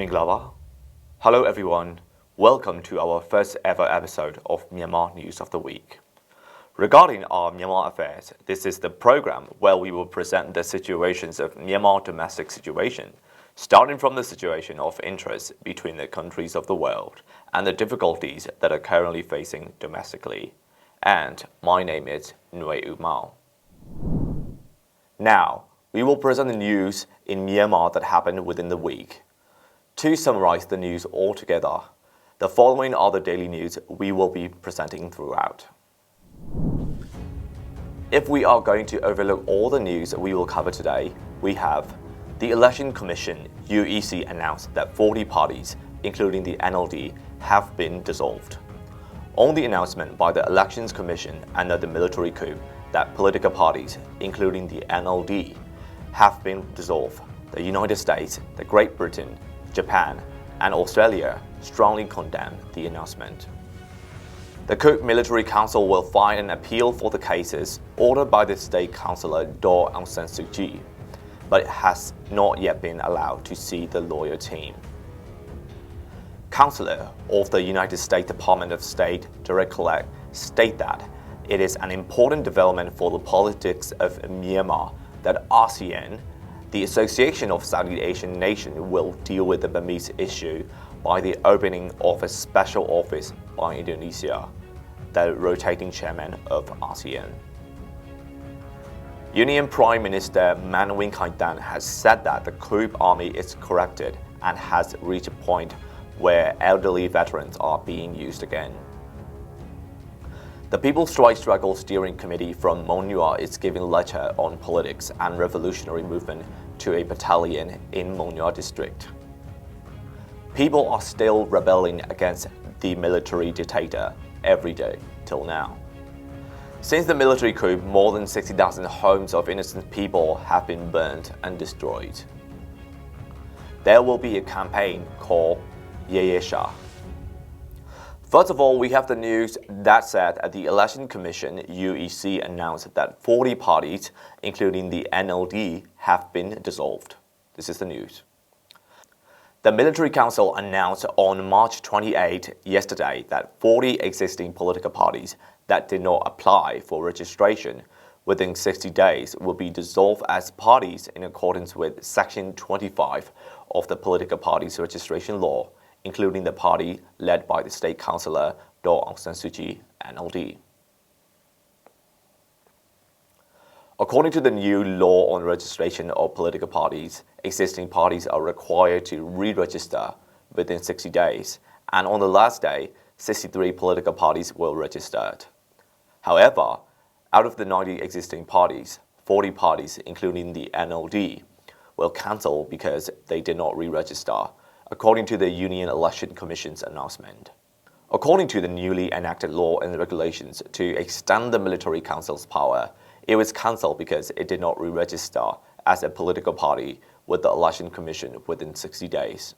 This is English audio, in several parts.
Minglava. Hello everyone, welcome to our first ever episode of Myanmar News of the Week. Regarding our Myanmar affairs, this is the program where we will present the situations of Myanmar domestic situation, starting from the situation of interest between the countries of the world and the difficulties that are currently facing domestically. And my name is Nui Umao. Now, we will present the news in Myanmar that happened within the week. To summarize the news altogether, the following are the daily news we will be presenting throughout. If we are going to overlook all the news we will cover today, we have the Election Commission (UEC) announced that 40 parties, including the NLD, have been dissolved. On the announcement by the Elections Commission under the military coup that political parties, including the NLD, have been dissolved, the United States, the Great Britain, Japan, and Australia strongly condemn the announcement. The coup military council will file an appeal for the cases ordered by the state councillor Daw Aung San Suu Kyi, but has not yet been allowed to see the lawyer team. Counselor of the United States Department of State, Derek Clegg, state that it is an important development for the politics of Myanmar that ASEAN, the Association of Southeast Asian Nations, will deal with the Burmese issue by the opening of a special office by Indonesia, the rotating chairman of ASEAN. Union Prime Minister Man Win Kai-dan has said that the coup army is corrected and has reached a point where elderly veterans are being used again. The People's Strike Struggle Steering Committee from Monua is giving lecture on politics and revolutionary movement to a battalion in Monua district. People are still rebelling against the military dictator every day till now. Since the military coup, more than 60,000 homes of innocent people have been burned and destroyed. There will be a campaign called Ye Shah. First of all, we have the news that said that the Election Commission (UEC) announced that 40 parties, including the NLD, have been dissolved. This is the news. The Military Council announced on March 28 yesterday that 40 existing political parties that did not apply for registration within 60 days will be dissolved as parties in accordance with Section 25 of the Political Parties Registration Law, including the party led by the state councillor Daw Aung San Suu Kyi, NLD. According to the new law on registration of political parties, existing parties are required to re-register within 60 days, and on the last day, 63 political parties were registered. However, out of the 90 existing parties, 40 parties, including the NLD, will cancel because they did not re-register, according to the Union Election Commission's announcement. According to the newly enacted law and regulations to extend the military council's power, it was cancelled because it did not re-register as a political party with the Election Commission within 60 days.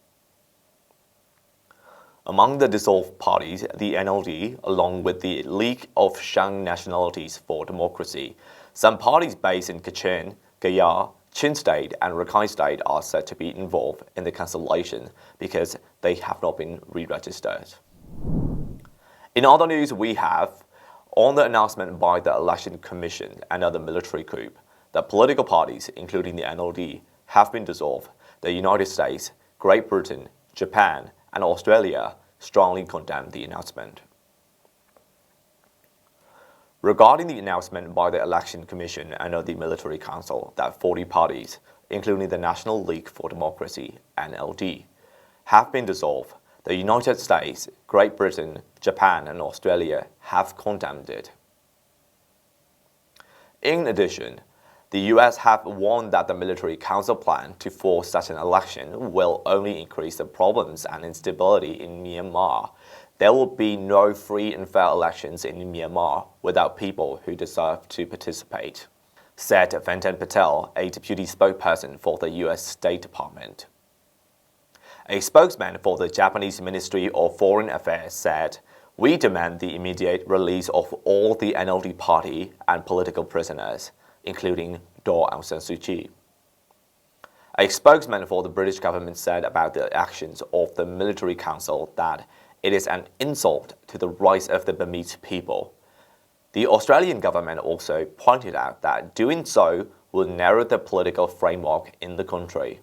Among the dissolved parties, the NLD, along with the League of Shan Nationalities for Democracy, some parties based in Kachin, Gaya, Chin State and Rakhine State are said to be involved in the cancellation because they have not been re-registered. In other news, we have, on the announcement by the Election Commission and other military coup, that political parties, including the NLD, have been dissolved, the United States, Great Britain, Japan, and Australia strongly condemn the announcement. Regarding the announcement by the Election Commission and the Military Council that 40 parties, including the National League for Democracy (NLD), have been dissolved, the United States, Great Britain, Japan, and Australia have condemned it. In addition, the US have warned that the Military Council plan to force such an election will only increase the problems and instability in Myanmar. There will be no free and fair elections in Myanmar without people who deserve to participate, said Venkat Patel, a deputy spokesperson for the US State Department. A spokesman for the Japanese Ministry of Foreign Affairs said, "We demand the immediate release of all the NLD party and political prisoners, including Daw Aung San Suu Kyi." A spokesman for the British government said about the actions of the military council that it is an insult to the rights of the Burmese people. The Australian government also pointed out that doing so will narrow the political framework in the country.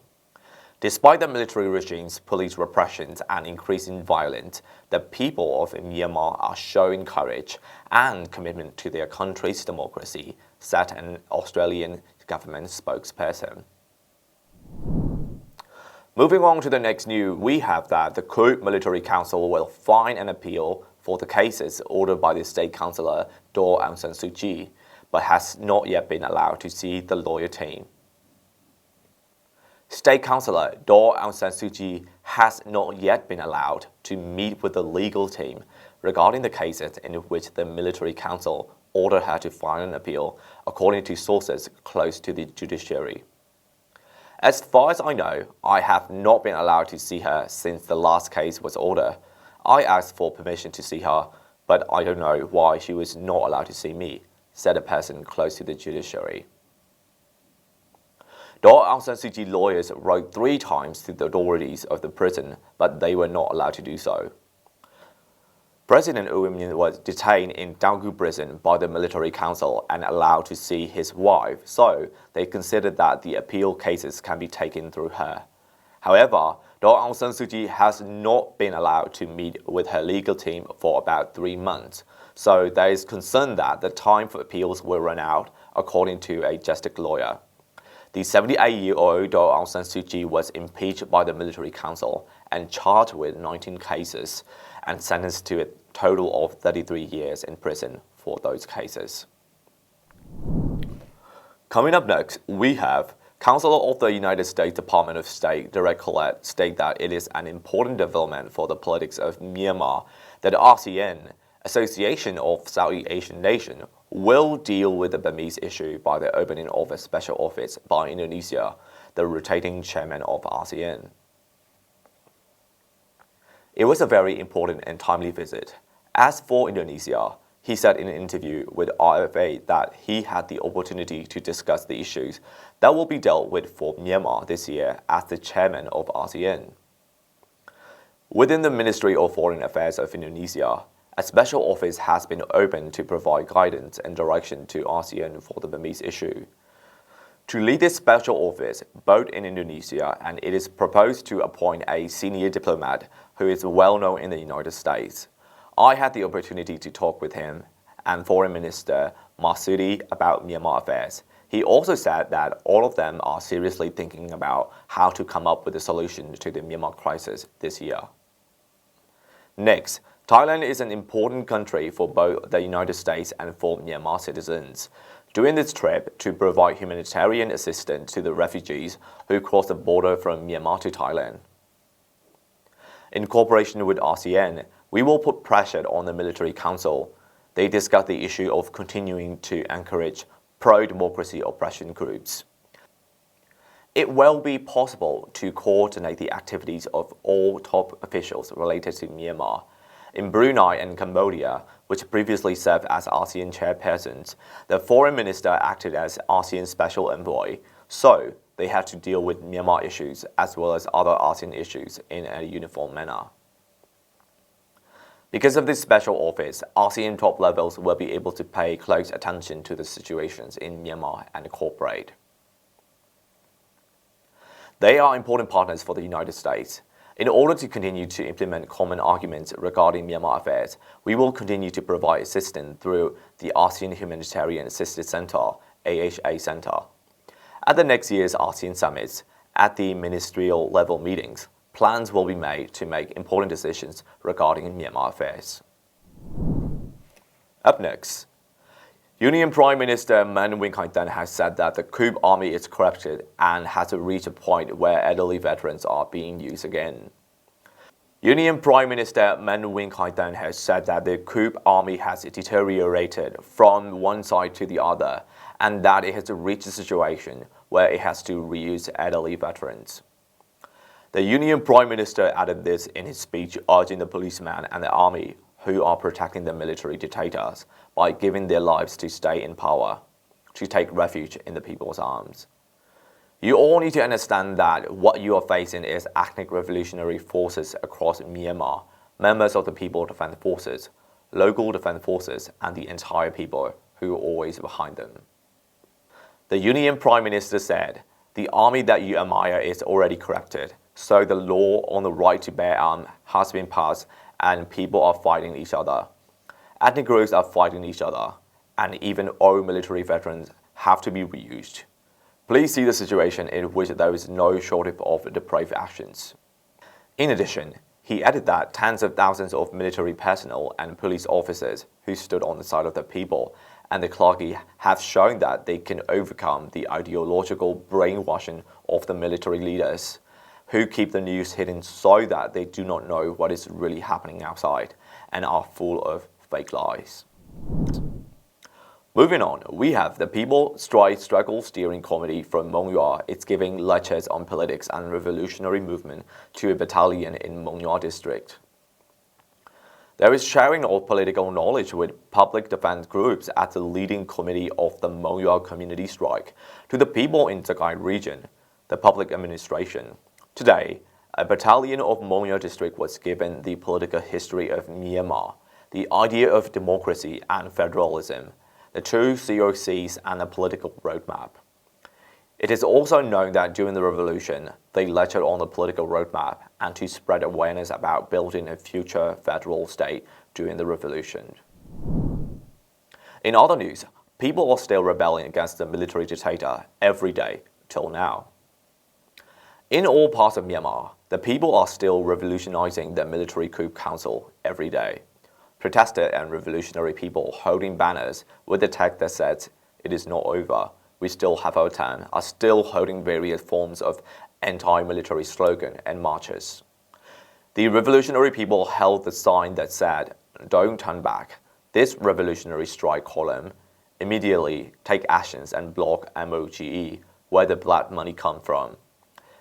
Despite the military regime's police repressions and increasing violence, the people of Myanmar are showing courage and commitment to their country's democracy, said an Australian government spokesperson. Moving on to the next news, we have that the coup military council will file an appeal for the cases ordered by the state councillor Daw Aung San Suu Kyi, but has not yet been allowed to see the lawyer team. State Councillor Daw Aung San Suu Kyi has not yet been allowed to meet with the legal team regarding the cases in which the military council ordered her to file an appeal, according to sources close to the judiciary. As far as I know, I have not been allowed to see her since the last case was ordered. I asked for permission to see her, but I don't know why she was not allowed to see me, said a person close to the judiciary. Daw Aung San Suu Kyi lawyers wrote 3 times to the authorities of the prison, but they were not allowed to do so. President U Min was detained in Daegu prison by the military council and allowed to see his wife, so they considered that the appeal cases can be taken through her. However, Daw Aung San Suu Kyi has not been allowed to meet with her legal team for about 3 months, so there is concern that the time for appeals will run out, according to a justice lawyer. The 78-year-old Daw Aung San Suu Kyi was impeached by the military council and charged with 19 cases and sentenced to a total of 33 years in prison for those cases. Coming up next, we have Counselor of the United States Department of State Derek Collette state that it is an important development for the politics of Myanmar that the ASEAN, Association of Southeast Asian Nations, will deal with the Burmese issue by the opening of a special office by Indonesia, the rotating chairman of ASEAN. It was a very important and timely visit. As for Indonesia, he said in an interview with RFA that he had the opportunity to discuss the issues that will be dealt with for Myanmar this year as the chairman of ASEAN. Within the Ministry of Foreign Affairs of Indonesia, a special office has been opened to provide guidance and direction to ASEAN for the Burmese issue. To lead this special office, both in Indonesia, and it is proposed to appoint a senior diplomat who is well known in the United States. I had the opportunity to talk with him and Foreign Minister Marsudi about Myanmar affairs. He also said that all of them are seriously thinking about how to come up with a solution to the Myanmar crisis this year. Next, Thailand is an important country for both the United States and for Myanmar citizens. During this trip to provide humanitarian assistance to the refugees who cross the border from Myanmar to Thailand. In cooperation with ASEAN, we will put pressure on the military council. They discussed the issue of continuing to encourage pro-democracy oppression groups. It will be possible to coordinate the activities of all top officials related to Myanmar. In Brunei and Cambodia, which previously served as ASEAN chairpersons, the foreign minister acted as ASEAN special envoy, so they had to deal with Myanmar issues as well as other ASEAN issues in a uniform manner. Because of this special office, ASEAN top levels will be able to pay close attention to the situations in Myanmar and cooperate. They are important partners for the United States. In order to continue to implement common arguments regarding Myanmar affairs, we will continue to provide assistance through the ASEAN Humanitarian Assistance Center, AHA Center. At the next year's ASEAN summits, at the ministerial level meetings, plans will be made to make important decisions regarding Myanmar affairs. Up next, Union Prime Minister Man Win Kai-tan has said that the coup army is corrupted and has reached a point where elderly veterans are being used again. Union Prime Minister Man Win Kai-tan has said that the coup army has deteriorated from one side to the other and that it has reached a situation where it has to reuse elderly veterans. The Union Prime Minister added this in his speech urging the policemen and the army who are protecting the military dictators by giving their lives to stay in power, to take refuge in the people's arms. You all need to understand that what you are facing is ethnic revolutionary forces across Myanmar, members of the People Defense Forces, local defense forces, and the entire people who are always behind them. The Union Prime Minister said, "The army that you admire is already corrupted, so the law on the right to bear arms has been passed and people are fighting each other. Ethnic groups are fighting each other, and even old military veterans have to be reused. Please see the situation in which there is no shortage of depraved actions." In addition, he added that tens of thousands of military personnel and police officers who stood on the side of the people and the clergy have shown that they can overcome the ideological brainwashing of the military leaders, who keep the news hidden so that they do not know what is really happening outside and are full of fake lies. Moving on, we have the People Struggle Steering Committee from Myanmar. It's giving lectures on politics and revolutionary movement to a battalion in Myanmar district. There is sharing of political knowledge with public defense groups at the leading committee of the Myanmar community strike to the people in Sakai region, the public administration. Today, a battalion of Myanmar district was given the political history of Myanmar, the idea of democracy and federalism, the two COCs, and a political roadmap. It is also known that during the revolution, they lectured on the political roadmap and to spread awareness about building a future federal state during the revolution. In other news, people are still rebelling against the military dictator every day till now. In all parts of Myanmar, the people are still revolutionizing the military coup council every day. Protesters and revolutionary people holding banners with the text that says, "It is not over, we still have our turn," are still holding various forms of anti-military slogan and marches. The revolutionary people held the sign that said, "Don't turn back. This revolutionary strike column, immediately take actions and block MOGE, where the black money come from."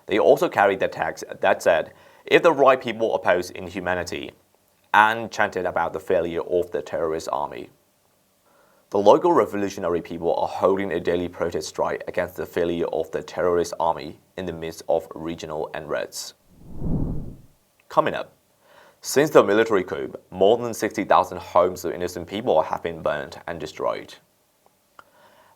They also carried the text that said, "If the right people oppose inhumanity," and chanted about the failure of the terrorist army. The local revolutionary people are holding a daily protest strike against the failure of the terrorist army in the midst of regional unrest. Coming up, since the military coup, more than 60,000 homes of innocent people have been burned and destroyed.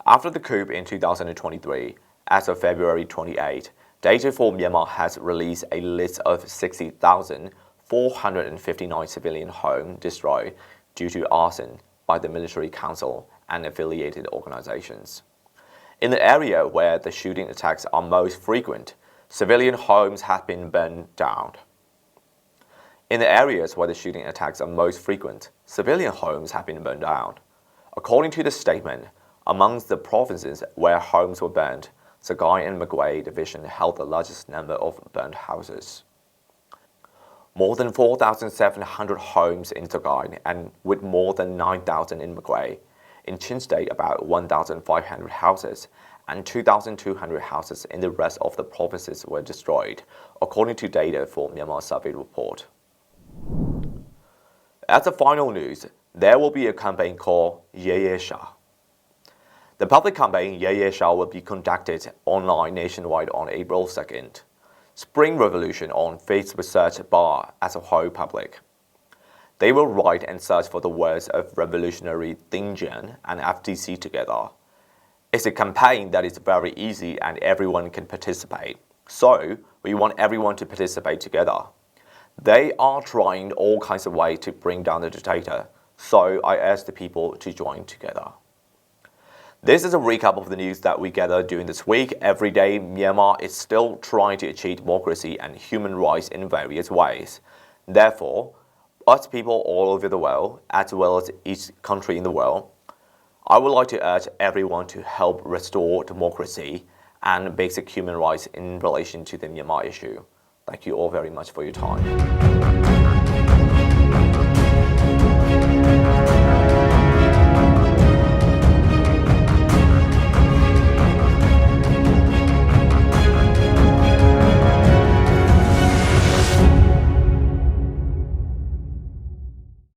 After the coup in 2023, as of February 28, Data for Myanmar has released a list of 60,459 civilian homes destroyed due to arson by the military council and affiliated organizations. In the area where the shooting attacks are most frequent, civilian homes have been burned down. In the areas where the shooting attacks are most frequent, civilian homes have been burned down. According to the statement, amongst the provinces where homes were burned, Sagai and Magway division held the largest number of burned houses. More than 4,700 homes in Sagai and with more than 9,000 in Magway. In Chin State, about 1,500 houses and 2,200 houses in the rest of the provinces were destroyed, according to data for Myanmar Survey Report. As a final news, there will be a campaign called Ye Sha. The public campaign Ye Sha will be conducted online nationwide on April 2nd. Spring Revolution on Facebook search bar as a whole public. They will write and search for the words of Revolutionary Dingjian and FTC together. It's a campaign that is very easy and everyone can participate. So we want everyone to participate together. They are trying all kinds of ways to bring down the dictator. So I ask the people to join together. This is a recap of the news that we gathered during this week. Every day, Myanmar is still trying to achieve democracy and human rights in various ways. Therefore, us people all over the world, as well as each country in the world, I would like to urge everyone to help restore democracy and basic human rights in relation to the Myanmar issue. Thank you all very much for your time.